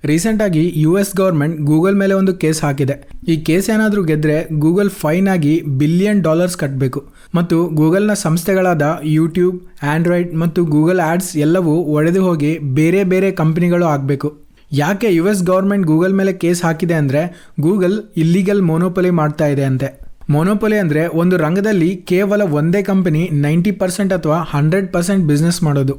ರೀಸೆಂಟಾಗಿ US government Google ಮೇಲೆ ಒಂದು ಕೇಸ್ ಹಾಕಿದೆ. ಈ ಕೇಸ್ ಏನಾದರೂ ಗೆದ್ರೆ ಗೂಗಲ್ ಫೈನ್ ಆಗಿ $1 ಬಿಲಿಯನ್ ಕಟ್ಟಬೇಕು ಮತ್ತು ಗೂಗಲ್ನ ಸಂಸ್ಥೆಗಳಾದ ಯೂಟ್ಯೂಬ್, ಆಂಡ್ರಾಯ್ಡ್ ಮತ್ತು ಗೂಗಲ್ ಆಡ್ಸ್ ಎಲ್ಲವೂ ಒಡೆದು ಹೋಗಿ ಬೇರೆ ಬೇರೆ ಕಂಪನಿಗಳು ಆಗಬೇಕು. ಯಾಕೆ US ಗೌರ್ಮೆಂಟ್ ಗೂಗಲ್ ಮೇಲೆ ಕೇಸ್ ಹಾಕಿದೆ ಅಂದರೆ ಗೂಗಲ್ ಇಲ್ಲಿಗಲ್ ಮೊನೋಪೊಲಿ ಮಾಡ್ತಾ ಇದೆ ಅಂತೆ. ಮೊನೋಪೊಲಿ ಅಂದರೆ ಒಂದು ರಂಗದಲ್ಲಿ ಕೇವಲ ಒಂದೇ ಕಂಪನಿ 90% ಅಥವಾ 100% ಬಿಸ್ನೆಸ್ ಮಾಡೋದು.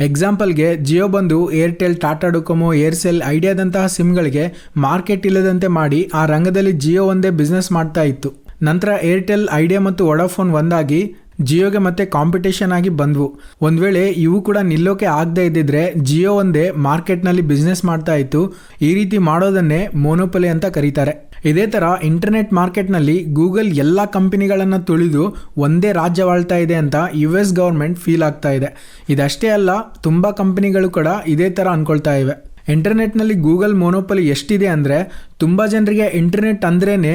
ಎಕ್ಸಾಂಪಲ್ಗೆ ಜಿಯೋ ಬಂದು ಏರ್ಟೆಲ್, ಟಾಟಾ ಡೊಕೊಮೊ, ಏರ್ಸೆಲ್, ಐಡಿಯಾದಂತಹ ಸಿಮ್ಗಳಿಗೆ ಮಾರ್ಕೆಟ್ ಇಲ್ಲದಂತೆ ಮಾಡಿ ಆ ರಂಗದಲ್ಲಿ ಜಿಯೋ ಒಂದೇ ಬಿಸ್ನೆಸ್ ಮಾಡ್ತಾ ಇತ್ತು. ನಂತರ ಏರ್ಟೆಲ್, ಐಡಿಯಾ ಮತ್ತು ವೊಡಾಫೋನ್ ಒಂದಾಗಿ ಜಿಯೋಗೆ ಮತ್ತೆ ಕಾಂಪಿಟೇಷನ್ ಆಗಿ ಬಂದವು. ಒಂದು ವೇಳೆ ಇವು ಕೂಡ ನಿಲ್ಲೋಕೆ ಆಗದೆ ಇದ್ದಿದ್ರೆ ಜಿಯೋ ಒಂದೇ ಮಾರ್ಕೆಟ್ನಲ್ಲಿ ಬಿಸ್ನೆಸ್ ಮಾಡ್ತಾ ಇತ್ತು. ಈ ರೀತಿ ಮಾಡೋದನ್ನೇ ಮೊನೋಪೊಲಿ ಅಂತ ಕರೀತಾರೆ. ಇದೇ ಥರ ಇಂಟರ್ನೆಟ್ ಮಾರ್ಕೆಟ್ನಲ್ಲಿ ಗೂಗಲ್ ಎಲ್ಲ ಕಂಪನಿಗಳನ್ನು ತುಳಿದು ಒಂದೇ ರಾಜ್ಯವಾಳ್ತಾ ಇದೆ ಅಂತ US ಗೌರ್ಮೆಂಟ್ ಫೀಲ್ ಆಗ್ತಾ ಇದೆ. ಇದಷ್ಟೇ ಅಲ್ಲ, ತುಂಬ ಕಂಪನಿಗಳು ಕೂಡ ಇದೇ ಥರ ಅಂದ್ಕೊಳ್ತಾ ಇವೆ. ಇಂಟರ್ನೆಟ್ನಲ್ಲಿ ಗೂಗಲ್ ಮೊನೋಪೊಲಿ ಎಷ್ಟಿದೆ ಅಂದರೆ ತುಂಬ ಜನರಿಗೆ ಇಂಟರ್ನೆಟ್ ಅಂದ್ರೇ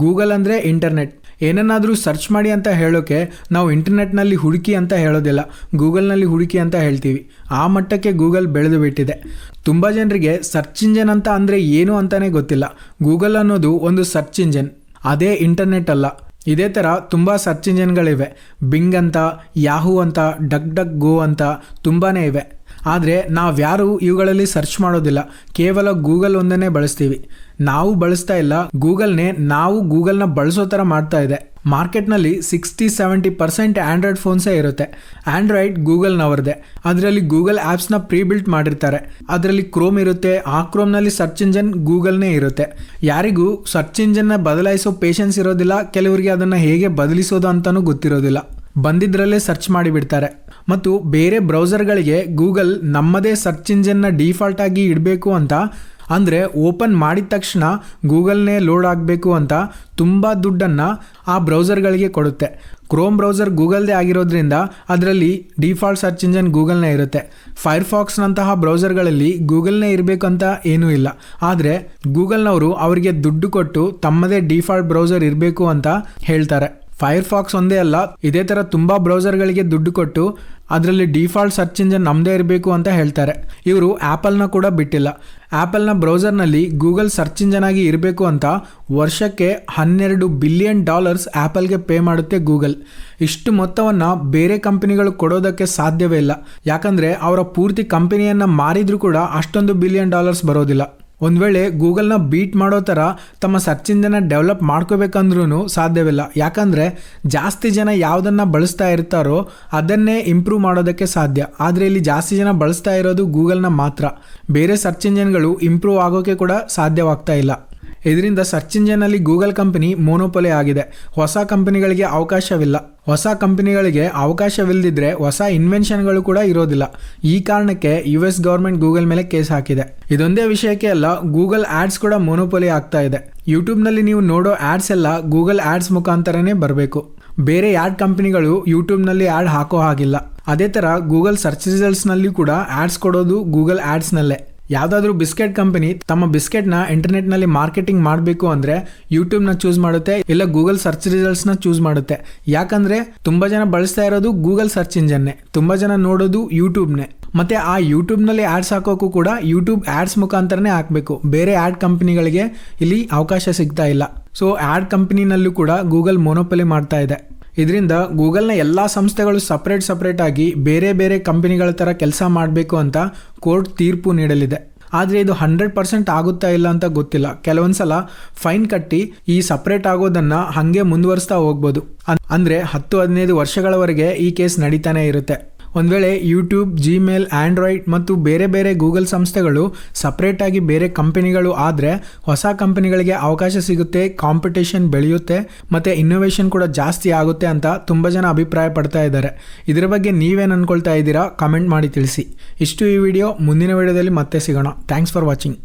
ಗೂಗಲ್ ಅಂದರೆ ಇಂಟರ್ನೆಟ್. ಏನನ್ನಾದರೂ ಸರ್ಚ್ ಮಾಡಿ ಅಂತ ಹೇಳೋಕೆ ನಾವು ಇಂಟರ್ನೆಟ್ನಲ್ಲಿ ಹುಡುಕಿ ಅಂತ ಹೇಳೋದಿಲ್ಲ, ಗೂಗಲ್ನಲ್ಲಿ ಹುಡುಕಿ ಅಂತ ಹೇಳ್ತೀವಿ. ಆ ಮಟ್ಟಕ್ಕೆ ಗೂಗಲ್ ಬೆಳೆದು ಬಿಟ್ಟಿದೆ. ತುಂಬ ಜನರಿಗೆ ಸರ್ಚ್ ಇಂಜನ್ ಅಂತ ಅಂದರೆ ಏನು ಅಂತಲೇ ಗೊತ್ತಿಲ್ಲ. ಗೂಗಲ್ ಅನ್ನೋದು ಒಂದು ಸರ್ಚ್ ಇಂಜನ್, ಅದೇ ಇಂಟರ್ನೆಟ್ ಅಲ್ಲ. ಇದೇ ಥರ ತುಂಬ ಸರ್ಚ್ ಇಂಜನ್ಗಳಿವೆ. ಬಿಂಗ್ ಅಂತ, ಯಾಹೂ ಅಂತ, ಡಕ್ ಗೋ ಅಂತ ತುಂಬಾ ಇವೆ. ಆದರೆ ನಾವ್ಯಾರೂ ಇವುಗಳಲ್ಲಿ ಸರ್ಚ್ ಮಾಡೋದಿಲ್ಲ, ಕೇವಲ ಗೂಗಲ್ ಒಂದನ್ನೇ ಬಳಸ್ತೀವಿ. ನಾವು ಬಳಸ್ತಾ ಇಲ್ಲ, ನಾವು ಗೂಗಲ್ನ ಬಳಸೋ ಥರ ಮಾಡ್ತಾ ಇದೆ. ಮಾರ್ಕೆಟ್ನಲ್ಲಿ 60-70% ಆಂಡ್ರಾಯ್ಡ್ ಫೋನ್ಸೇ ಇರುತ್ತೆ. ಆಂಡ್ರಾಯ್ಡ್ ಗೂಗಲ್ನವ್ರದ್ದೇ. ಅದರಲ್ಲಿ ಗೂಗಲ್ ಆ್ಯಪ್ಸ್ನ ಪ್ರೀ ಬಿಲ್ಟ್ ಮಾಡಿರ್ತಾರೆ. ಅದರಲ್ಲಿ ಕ್ರೋಮ್ ಇರುತ್ತೆ. ಆ ಕ್ರೋಮ್ನಲ್ಲಿ ಸರ್ಚ್ ಇಂಜನ್ ಗೂಗಲ್ನೇ ಇರುತ್ತೆ. ಯಾರಿಗೂ ಸರ್ಚ್ ಇಂಜನ್ನ ಬದಲಾಯಿಸೋ ಪೇಷನ್ಸ್ ಇರೋದಿಲ್ಲ. ಕೆಲವರಿಗೆ ಅದನ್ನು ಹೇಗೆ ಬದಲಿಸೋದು ಅಂತಲೂ ಗೊತ್ತಿರೋದಿಲ್ಲ. ಬಂದಿದ್ದರಲ್ಲೇ ಸರ್ಚ್ ಮಾಡಿಬಿಡ್ತಾರೆ. ಮತ್ತು ಬೇರೆ ಬ್ರೌಸರ್ಗಳಿಗೆ ಗೂಗಲ್ ನಮ್ಮದೇ ಸರ್ಚ್ ಇಂಜನ್ನ ಡಿಫಾಲ್ಟ್ ಆಗಿ ಇಡಬೇಕು ಅಂತ, ಅಂದರೆ ಓಪನ್ ಮಾಡಿದ ತಕ್ಷಣ ಗೂಗಲ್ನೇ ಲೋಡ್ ಆಗಬೇಕು ಅಂತ ತುಂಬ ದುಡ್ಡನ್ನು ಆ ಬ್ರೌಸರ್ಗಳಿಗೆ ಕೊಡುತ್ತೆ. ಕ್ರೋಮ್ ಬ್ರೌಸರ್ ಗೂಗಲ್ದೇ ಆಗಿರೋದ್ರಿಂದ ಅದರಲ್ಲಿ ಡಿಫಾಲ್ಟ್ ಸರ್ಚ್ ಇಂಜನ್ ಗೂಗಲ್ನೇ ಇರುತ್ತೆ. ಫೈರ್ಫಾಕ್ಸ್ನಂತಹ ಬ್ರೌಸರ್ಗಳಲ್ಲಿ ಗೂಗಲ್ನೇ ಇರಬೇಕಂತ ಏನೂ ಇಲ್ಲ. ಆದರೆ ಗೂಗಲ್ನವರು ಅವರಿಗೆ ದುಡ್ಡು ಕೊಟ್ಟು ತಮ್ಮದೇ ಡಿಫಾಲ್ಟ್ ಬ್ರೌಸರ್ ಇರಬೇಕು ಅಂತ ಹೇಳ್ತಾರೆ. ಫೈರ್ಫಾಕ್ಸ್ ಒಂದೇ ಅಲ್ಲ, ಇದೇ ಥರ ತುಂಬ ಬ್ರೌಸರ್ಗಳಿಗೆ ದುಡ್ಡು ಕೊಟ್ಟು ಅದರಲ್ಲಿ ಡಿಫಾಲ್ಟ್ ಸರ್ಚ್ ಇಂಜನ್ ನಮ್ಮದೇ ಇರಬೇಕು ಅಂತ ಹೇಳ್ತಾರೆ. ಇವರು ಆ್ಯಪಲ್ನ ಕೂಡ ಬಿಟ್ಟಿಲ್ಲ. ಆ್ಯಪಲ್ನ ಬ್ರೌಸರ್ನಲ್ಲಿ ಗೂಗಲ್ ಸರ್ಚ್ ಇಂಜನ್ ಆಗಿ ಇರಬೇಕು ಅಂತ ವರ್ಷಕ್ಕೆ $12 ಬಿಲಿಯನ್ ಆ್ಯಪಲ್ಗೆ ಪೇ ಮಾಡುತ್ತೆ ಗೂಗಲ್. ಇಷ್ಟು ಮೊತ್ತವನ್ನು ಬೇರೆ ಕಂಪನಿಗಳು ಕೊಡೋದಕ್ಕೆ ಸಾಧ್ಯವೇ ಇಲ್ಲ. ಯಾಕಂದರೆ ಅವರ ಪೂರ್ತಿ ಕಂಪನಿಯನ್ನು ಮಾರಿದ್ರೂ ಕೂಡ ಅಷ್ಟೊಂದು $1 ಬಿಲಿಯನ್ ಬರೋದಿಲ್ಲ. ಒಂದು ವೇಳೆ ಗೂಗಲ್ನ ಬೀಟ್ ಮಾಡೋ ಥರ ತಮ್ಮ ಸರ್ಚ್ ಇಂಜನ್ನ ಡೆವಲಪ್ ಮಾಡ್ಕೋಬೇಕಂದ್ರೂ ಸಾಧ್ಯವಿಲ್ಲ. ಯಾಕಂದರೆ ಜಾಸ್ತಿ ಜನ ಯಾವುದನ್ನು ಬಳಸ್ತಾ ಇರ್ತಾರೋ ಅದನ್ನೇ ಇಂಪ್ರೂವ್ ಮಾಡೋದಕ್ಕೆ ಸಾಧ್ಯ. ಆದರೆ ಇಲ್ಲಿ ಜಾಸ್ತಿ ಜನ ಬಳಸ್ತಾ ಇರೋದು ಗೂಗಲ್ನ ಮಾತ್ರ. ಬೇರೆ ಸರ್ಚ್ ಇಂಜನ್ಗಳು ಇಂಪ್ರೂವ್ ಆಗೋಕ್ಕೆ ಕೂಡ ಸಾಧ್ಯವಾಗ್ತಾ ಇಲ್ಲ. ಇದರಿಂದ ಸರ್ಚ್ ಇಂಜನ್ನಲ್ಲಿ ಗೂಗಲ್ ಕಂಪನಿ ಮೊನೋಪೊಲಿ ಆಗಿದೆ. ಹೊಸ ಕಂಪನಿಗಳಿಗೆ ಅವಕಾಶವಿಲ್ಲ. ಹೊಸ ಕಂಪನಿಗಳಿಗೆ ಅವಕಾಶವಿಲ್ಲದಿದ್ದರೆ ಹೊಸ ಇನ್ವೆನ್ಷನ್ಗಳು ಕೂಡ ಇರೋದಿಲ್ಲ. ಈ ಕಾರಣಕ್ಕೆ US ಗೌರ್ಮೆಂಟ್ ಗೂಗಲ್ ಮೇಲೆ ಕೇಸ್ ಹಾಕಿದೆ. ಇದೊಂದೇ ವಿಷಯಕ್ಕೆ ಅಲ್ಲ, ಗೂಗಲ್ ಆಡ್ಸ್ ಕೂಡ ಮೊನೋಪೊಲಿ ಆಗ್ತಾ ಇದೆ. ಯೂಟ್ಯೂಬ್ನಲ್ಲಿ ನೀವು ನೋಡೋ ಆಡ್ಸ್ ಎಲ್ಲ ಗೂಗಲ್ ಆಡ್ಸ್ ಮುಖಾಂತರನೇ ಬರಬೇಕು. ಬೇರೆ ಆ್ಯಡ್ ಕಂಪನಿಗಳು ಯೂಟ್ಯೂಬ್ನಲ್ಲಿ ಆ್ಯಡ್ ಹಾಕೋ ಹಾಗಿಲ್ಲ. ಅದೇ ಥರ ಗೂಗಲ್ ಸರ್ಚ್ ರಿಸಲ್ಟ್ಸ್ನಲ್ಲಿ ಕೂಡ ಆಡ್ಸ್ ಕೊಡೋದು ಗೂಗಲ್ ಆಡ್ಸ್ನಲ್ಲೇ. ಯಾವುದಾದ್ರೂ ಬಿಸ್ಕೆಟ್ ಕಂಪನಿ ತಮ್ಮ ಬಿಸ್ಕೆಟ್ನ ಇಂಟರ್ನೆಟ್ನಲ್ಲಿ ಮಾರ್ಕೆಟಿಂಗ್ ಮಾಡಬೇಕು ಅಂದರೆ ಯೂಟ್ಯೂಬ್ನ ಚೂಸ್ ಮಾಡುತ್ತೆ, ಇಲ್ಲ ಗೂಗಲ್ ಸರ್ಚ್ ರಿಸಲ್ಟ್ಸ್ನ ಚೂಸ್ ಮಾಡುತ್ತೆ. ಯಾಕಂದರೆ ತುಂಬ ಜನ ಬಳಸ್ತಾ ಇರೋದು ಗೂಗಲ್ ಸರ್ಚ್ ಇಂಜನ್ನೇ, ತುಂಬ ಜನ ನೋಡೋದು ಯೂಟ್ಯೂಬ್ನೇ. ಮತ್ತು ಆ ಯೂಟ್ಯೂಬ್ನಲ್ಲಿ ಆ್ಯಡ್ಸ್ ಹಾಕೋಕ್ಕೂ ಕೂಡ ಯೂಟ್ಯೂಬ್ ಆ್ಯಡ್ಸ್ ಮುಖಾಂತರನೇ ಹಾಕಬೇಕು. ಬೇರೆ ಆ್ಯಡ್ ಕಂಪನಿಗಳಿಗೆ ಇಲ್ಲಿ ಅವಕಾಶ ಸಿಗ್ತಾ ಇಲ್ಲ. ಸೊ ಆ್ಯಡ್ ಕಂಪನಿನಲ್ಲೂ ಕೂಡ ಗೂಗಲ್ ಮೊನೋಪೊಲಿ ಮಾಡ್ತಾ ಇದೆ. ಇದರಿಂದ ಗೂಗಲ್ನ ಎಲ್ಲ ಸಂಸ್ಥೆಗಳು ಸಪ್ರೇಟ್ ಆಗಿ ಬೇರೆ ಬೇರೆ ಕಂಪನಿಗಳ ಥರ ಕೆಲಸ ಮಾಡಬೇಕು ಅಂತ ಕೋರ್ಟ್ ತೀರ್ಪು ನೀಡಲಿದೆ. ಆದರೆ ಇದು 100% ಆಗುತ್ತಾ ಇಲ್ಲ ಅಂತ ಗೊತ್ತಿಲ್ಲ. ಕೆಲವೊಂದ್ಸಲ ಫೈನ್ ಕಟ್ಟಿ ಈ ಸಪ್ರೇಟ್ ಆಗೋದನ್ನು ಹಾಗೆ ಮುಂದುವರಿಸ್ತಾ ಹೋಗ್ಬೋದು. ಅಂದರೆ 10-15 ವರ್ಷಗಳವರೆಗೆ ಈ ಕೇಸ್ ನಡೀತಾನೆ ಇರುತ್ತೆ. ಒಂದು ವೇಳೆ ಯೂಟ್ಯೂಬ್, ಜಿಮೇಲ್, ಆಂಡ್ರಾಯ್ಡ್ ಮತ್ತು ಬೇರೆ ಬೇರೆ ಗೂಗಲ್ ಸಂಸ್ಥೆಗಳು ಸಪ್ರೇಟಾಗಿ ಬೇರೆ ಕಂಪನಿಗಳು ಆದರೆ ಹೊಸ ಕಂಪನಿಗಳಿಗೆ ಅವಕಾಶ ಸಿಗುತ್ತೆ, ಕಾಂಪಿಟೇಷನ್ ಬೆಳೆಯುತ್ತೆ ಮತ್ತು ಇನ್ನೋವೇಷನ್ ಕೂಡ ಜಾಸ್ತಿ ಆಗುತ್ತೆ ಅಂತ ತುಂಬ ಜನ ಅಭಿಪ್ರಾಯ ಪಡ್ತಾ ಇದ್ದಾರೆ. ಇದರ ಬಗ್ಗೆ ನೀವೇನು ಅಂದ್ಕೊಳ್ತಾ ಇದ್ದೀರಾ? ಕಮೆಂಟ್ ಮಾಡಿ ತಿಳಿಸಿ. ಇಷ್ಟು ಈ ವಿಡಿಯೋ. ಮುಂದಿನ ವಿಡಿಯೋದಲ್ಲಿ ಮತ್ತೆ ಸಿಗೋಣ. Thanks for watching.